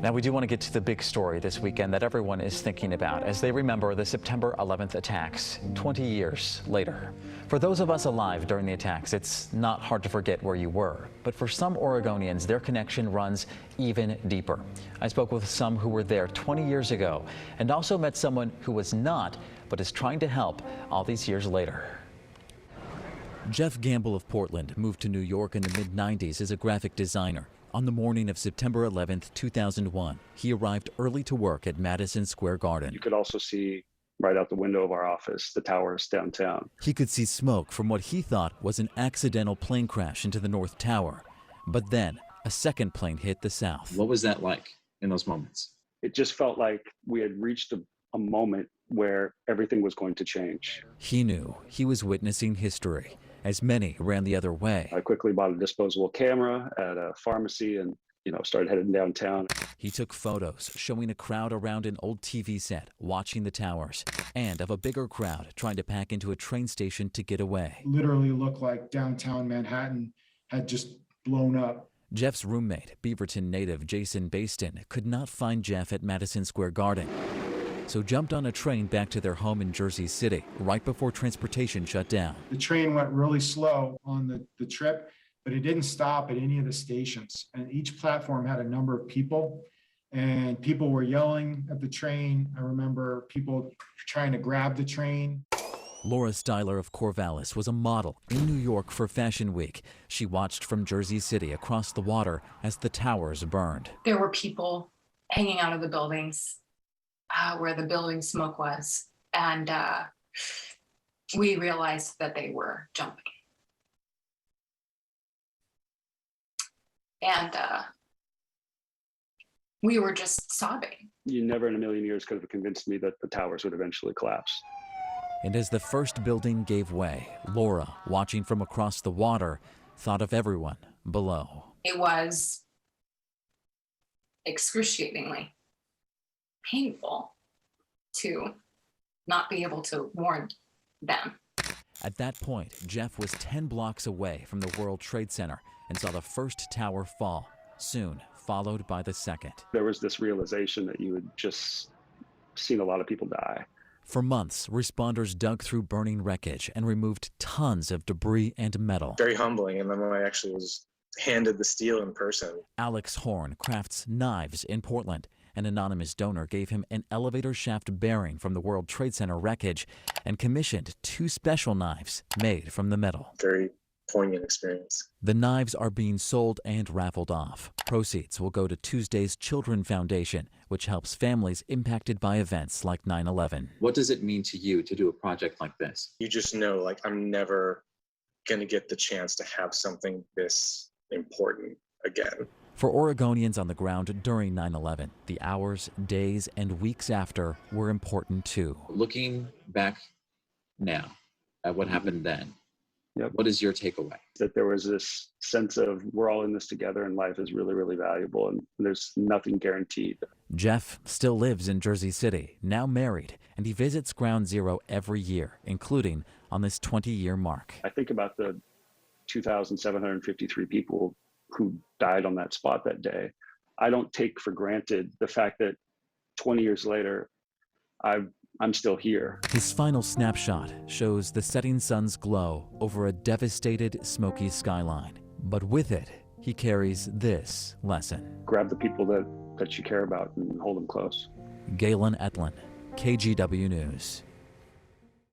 Now, we do want to get to the big story this weekend that everyone is thinking about as they remember the September 11th attacks 20 years later. For those of us alive during the attacks, it's not hard to forget where you were. But for some Oregonians, their connection runs even deeper. I spoke with some who were there 20 years ago and also met someone who was not, but is trying to help all these years later. Jeff Gamble of Portland moved to New York in the mid-90s as a graphic designer. On the morning of September 11, 2001, he arrived early to work at Madison Square Garden. You could also see right out the window of our office, the towers downtown. He could see smoke from what he thought was an accidental plane crash into the North Tower. But then a second plane hit the south. What was that like in those moments? It just felt like we had reached a moment where everything was going to change. He knew he was witnessing history as many ran the other way. I quickly bought a disposable camera at a pharmacy and, started heading downtown. He took photos showing a crowd around an old TV set watching the towers and of a bigger crowd trying to pack into a train station to get away. Literally looked like downtown Manhattan had just blown up. Jeff's roommate, Beaverton native Jason Baston, could not find Jeff at Madison Square Garden, so jumped on a train back to their home in Jersey City right before transportation shut down. The train went really slow on the trip, but it didn't stop at any of the stations. And each platform had a number of people, and people were yelling at the train. I remember people trying to grab the train. Laura Styler of Corvallis was a model in New York for Fashion Week. She watched from Jersey City across the water as the towers burned. There were people hanging out of the buildings where the building smoke was, and we realized that they were jumping. And we were just sobbing. You never in a million years could have convinced me that the towers would eventually collapse. And as the first building gave way, Laura, watching from across the water, thought of everyone below. It was excruciatingly painful to not be able to warn them. At that point, Jeff was 10 blocks away from the World Trade Center and saw the first tower fall, soon followed by the second. There was this realization that you had just seen a lot of people die. For months, responders dug through burning wreckage and removed tons of debris and metal. Very humbling, and then when I actually was handed the steel in person. Alex Horn crafts knives in Portland. An anonymous donor gave him an elevator shaft bearing from the World Trade Center wreckage and commissioned 2 special knives made from the metal. Very poignant experience. The knives are being sold and raffled off. Proceeds will go to Tuesday's Children Foundation, which helps families impacted by events like 9/11. What does it mean to you to do a project like this? You just know, I'm never going to get the chance to have something this important again. For Oregonians on the ground during 9/11, the hours, days, and weeks after were important too. Looking back now at what happened then, Yep. What is your takeaway? That there was this sense of we're all in this together and life is really, really valuable and there's nothing guaranteed. Jeff still lives in Jersey City, now married, and he visits Ground Zero every year, including on this 20-year mark. I think about the 2,753 people who died on that spot that day. I don't take for granted the fact that 20 years later, I'm still here. His final snapshot shows the setting sun's glow over a devastated, smoky skyline. But with it, he carries this lesson. Grab the people that you care about and hold them close. Galen Etlin, KGW News.